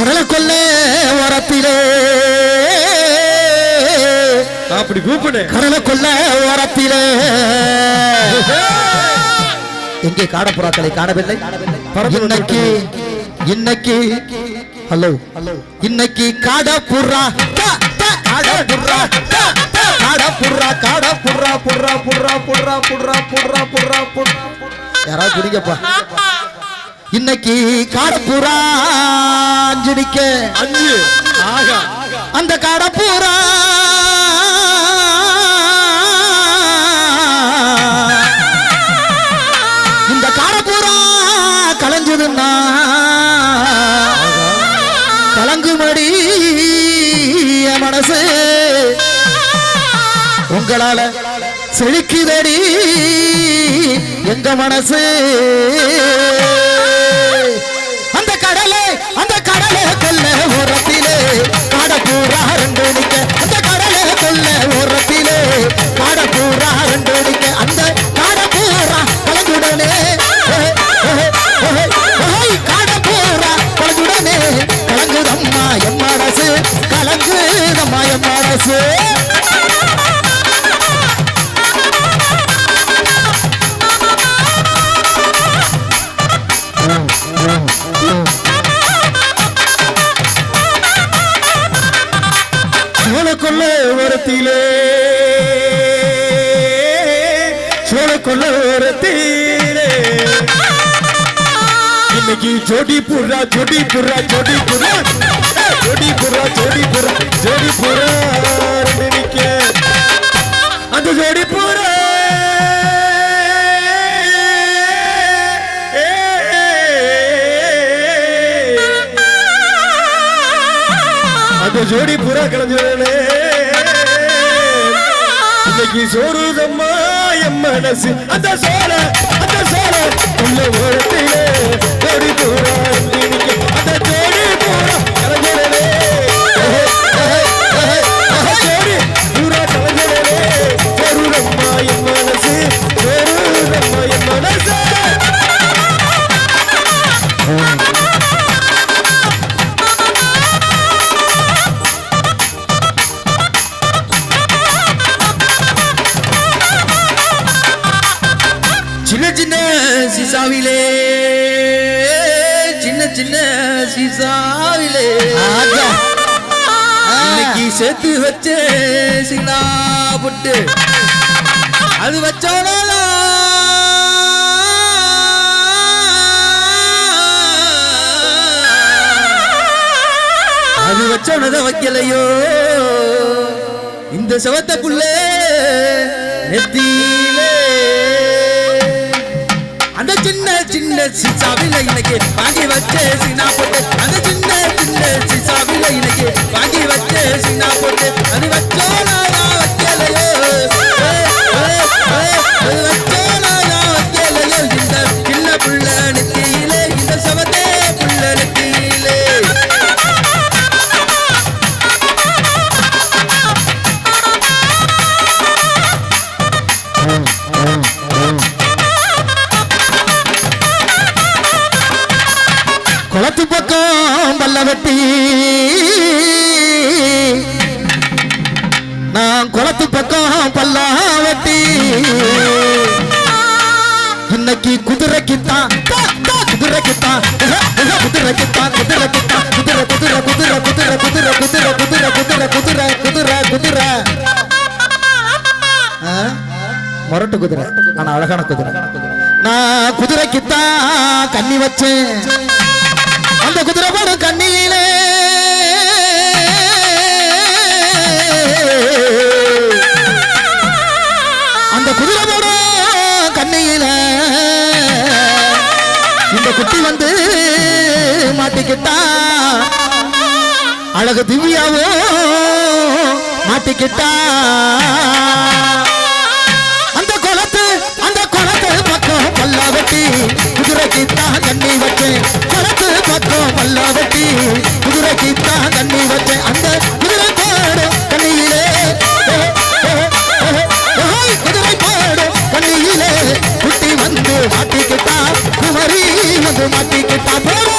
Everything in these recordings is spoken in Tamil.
கடலை கொல்ல ஓரத்திலே அப்படி கூப்பிடு. கடலை கொல்ல ஓரத்திலே எங்கே காடப்புறாக்களை காணவில்லை. இன்னைக்கு இன்னைக்கு ஹலோ இன்னைக்கு காடப்புறா காடப்புறா காடப்புறா காடப்புறா புறா புறா புறா புறா புறா புறா புறா யாராவது குடிங்கப்பா. இன்னைக்கு காடப்புறா அஞ்சுடிக்க அஞ்சு ஆகா அந்த காடப்புறா இந்த காடப்புறா கலஞ்சதுன்னா கலங்குமடி மனசு உங்களால செழிக்குதடி எங்க மனசு. அந்த கடலை கொல்ல ஓரத்திலே காடப்பூரா ரெண்டு நிக்க அந்த கடலை கொல்ல ஓரத்திலே காடப்பூரா ரெண்டு நிக்க அந்த காடப்பூரா கலந்துடனே காடப்பூரா கலந்துடனே கலங்குதம்மா என் மனசு கலங்குதம்மா என் மனசு. சோழக்கொல்ல ஓரத்திலே சோழக்கொல்ல ஓரத்திலே இன்னைக்கு ஜோடி புறா ஜோடி புறா ஜோடி புறா ஜோடி புறா ஜோடி புறா ஜோடி புறா நினைக்க அந்த ஜோடி புறா அந்த ஜோடி புறா கலந்துடனே இன்னைக்கு சோறுதம்மா என் மனசு அந்த சோழ உள்ள ஓரத்திலே ஜோடி புறா அந்த ஜோடி புறா கலந்துடனே ஜோடி புறா கலந்துடனே சோறுதம்மா என் மனசு சோறுதம்மா என் மனசு. சின்ன சீசாவிலே சின்ன சின்ன சீசாவிலே இன்னைக்கு சேர்த்து வச்ச சின்ன புட்டு அது வச்சோனா அது வச்சோனதான் வைக்கலையோ இந்த செவத்தக்குள்ள நெத்தியிலே அந்த சின்ன சின்ன சீசாவில இன்னைக்கு வாங்கி வச்ச சீனா போட்டு அந்த சின்ன சின்ன சீசாவில இன்னைக்கு வாங்கி வச்ச சீனா போட்டு அது வச்சோனா வைக்கலையோ அது வச்சோனா வைக்கலையோ இந்த சின்ன புள்ள நெத்தியிலே இந்த சவத்தே புள்ள நெத்தியிலே. குளத்து பக்கம் பல்ல வெட்டி நான் குளத்து பக்கம் பல்லா வெட்டி இன்னைக்கு குதிரைக்குத்தான் குதிரைக்குத்தான் குதிரைக்குத்தான் குதிரைக்குத்தான் குதிரை குதிரை குதிரை குதிரை குதிரை குதிரை குதிரை குதிரை குதிரை குதிரை குதிரை மொரட்டு குதிரை ஆனா அழகான குதிரை. நான் குதிரைக்குத்தான் கண்ணி வச்சேன் அந்த குதிரை போடு கண்ணியிலே அந்த குதிரை போடு கண்ணியில இந்த குட்டி வந்து மாட்டிக்கிட்டா அழகு திவ்யாவோ மாட்டிக்கிட்டா அந்த குளத்து பக்கம் பல்லா வெட்டி குதிரைக்குத்தான் கண்ணி வச்சேன் குளத்து பக்கம் பல்லா வெட்டி குதிரைக்குத்தான் கண்ணி வச்சேன் அந்த குதிரை பாடு கண்ணியிலே குதிரை பாடு கண்ணியிலே குட்டி வந்து மாட்டிக்கிட்டா குமரி வந்து மாட்டிக்கிட்டா போடு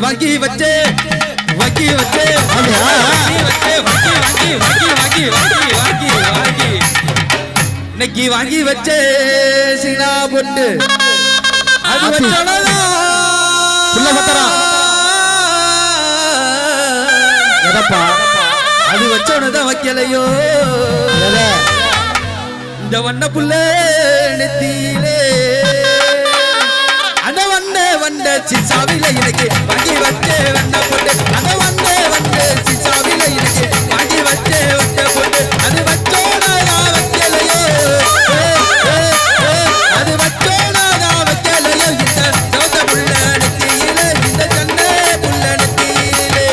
வாங்கி வச்சே வாங்கி வச்சே இன்னைக்கு வாங்கி வச்சே சீனா பொட்டு அது வச்சோனதான் அது வச்சோனதான் வைக்கலையோ இந்த வண்ண புள்ள நெத்தியிலே அந்த வண்ட சிசாவில எனக்கு வாங்கி வச்சே வண்ண பொட்டு அந்த வண்ட சிசாவில எனக்கு வாங்கி வச்சே வண்ண பொட்டு அது வச்சோனதான் வைக்கலையோ அது வச்சோனதான் வைக்கலையோ இந்த சோத புள்ள நெத்தியிலே இந்த சண்டை புள்ள நெத்தியிலே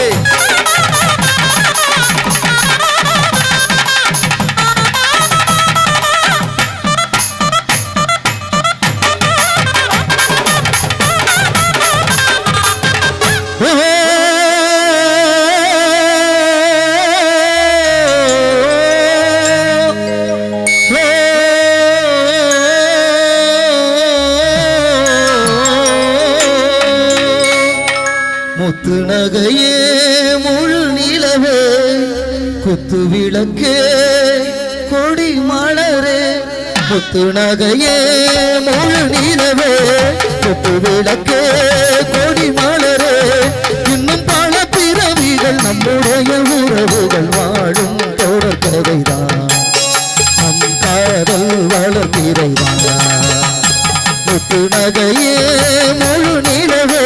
முத்து நகையே முழு நிலவே குத்து விளக்கே கொடி மலரே முத்து நகையே முழு நிலவே குத்து விளக்கே கொடி மலரே இன்னும் பல பிறவிகள் நம்முடைய உறவுகள் வாழும் தொடர் கதைதான் நம் காதல் வளர்த்திரைதான் முத்து நகையே முழு நிலவே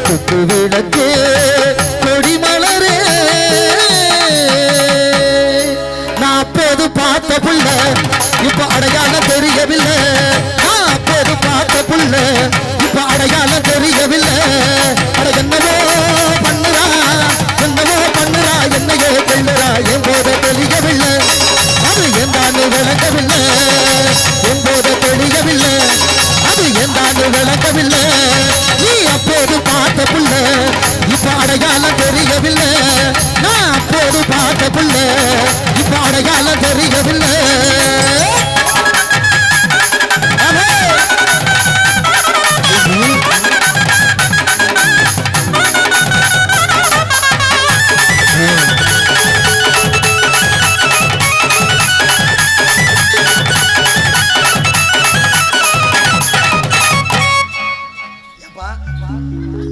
குத்து விளக்கே கொடி மலரே நான் அப்போது பார்த்த புள்ள இப்ப அடையாளம் தெரியவில்லை நான் அப்போது பார்த்த புள்ள இப்ப அடையாளம் தெரியவில்லை அட என்னவோ பண்ணுறா என்னையே கொள்ளுறா என்போத தெரியவில்லை அது எந்தான்னு விளங்கவில்லை என்போத தெரியவில்லை அது எந்தான்னு விளங்கவில்லை நீ அப்போது பார்த்த புள்ள இப்ப அடையாளம் தெரியவில்லை நான் அப்போது பார்த்த புள்ள இப்ப அடையாளம் தெரியவில்லை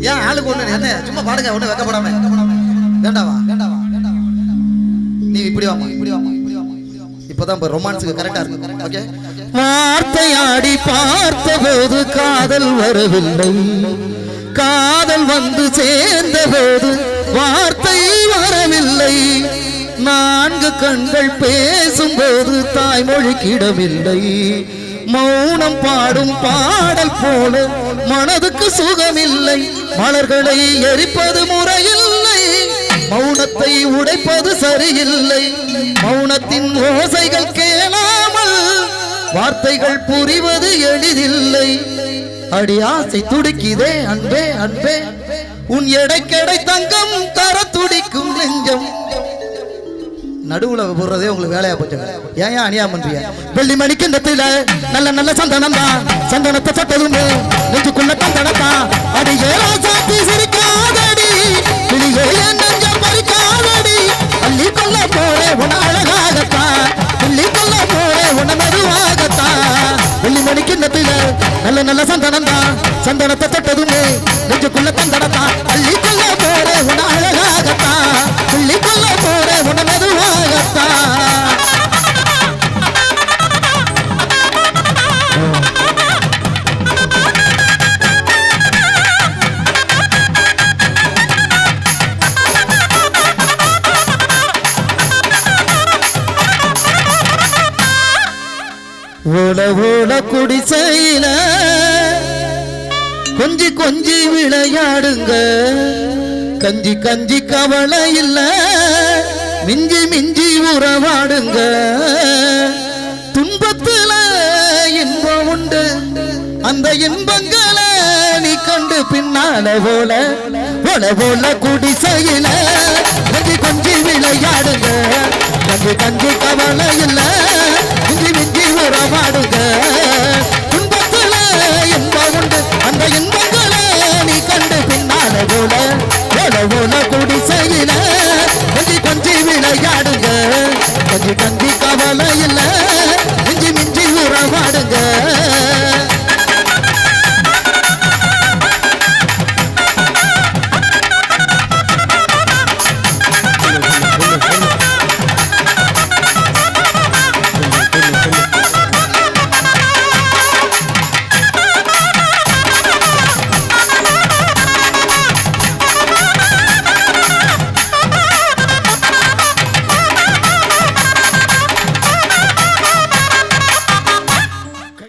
ஏன் ஆளுக்கு ஒண்ணு என்ன சும்மா பாடுங்க ஒண்ணு வெக்கப்படாம வேண்டாவா நீ இப்படி வாமா இப்பதான் ரொமான்ஸுக்கு கரெக்டா இருக்கு ஓகே வார்த்தையாடி பார்த்த போது காதல் வரவில்லை காதல் வந்து சேர்ந்த போது வார்த்தை வரவில்லை நான்கு கண்கள் பேசும்போது தாய்மொழி கிடவில்லை மௌனம் பாடும் பாடல் போல மனதுக்கு சுகமில்லை மலர்களை எரிப்பது முறையில்லை மௌனத்தை உடைப்பது சரியில்லை மௌனத்தின் ஓசைகள் கேளாமல் வார்த்தைகள் புரிவது எளிதில்லை அடி ஆசை துடிக்குதே அன்பே அன்பே உன் எடைக்கெடை தங்கம் தர துடிக்கும் நெஞ்சம் நடுவுல போடுறதே உங்களுக்கு வேலையா போச்சு ஏன் அநியாயம் பண்றீங்க வெள்ளி மணிக்கின்றத்துல நல்ல நல்ல சந்தனம் தான் சந்தனத்தை சட்டதுமே நெஞ்சுக்குள்ள தந்தனத்தான் அடி ஏழா சாத்தி சிரிக்காதடி கிளியே நெஞ்ச பறிக்காதடி அள்ளி கொள்ள போறே உன அழகாகத்தான் அள்ளி கொள்ள போறே உன மெதுவாகத்தான் வெள்ளி மணிக்கின்றத்துல நல்ல நல்ல சந்தனம் தான் சந்தனத்தை சட்டதுமே நெஞ்சுக்குள்ள தந்தனத்தான் அள்ளி கொள்ள போறே உன அழகாகத்தான் அள்ளி கொள்ள போறே உன மெதுவாகத்தான் ஓல ஓல குடிசையில கொஞ்சி கொஞ்சி விளையாடுங்க கஞ்சி கஞ்சி கவலை இல்ல மிஞ்சி மிஞ்சி உறவாடுங்க துன்பத்துல இன்பம் உண்டு அந்த இன்பங்களை நீ கண்டு பின்னால போல போல போல குடிசையில கொஞ்சி கொஞ்சி விளையாடுங்க கஞ்சி கஞ்சி கவலை இல்ல மிஞ்சி மிஞ்சி உறவாடுங்க துன்பத்துல இன்பம் உண்டு அந்த இன்பங்களை நீ கண்டு பின்னால போல போல ஓல ஓல குடிசையில கொஞ்சி கொஞ்சி விளையாடுங்க கொஞ்சி கஞ்சி கவலை இல்ல மிஞ்சி மிஞ்சி உறவாடுங்க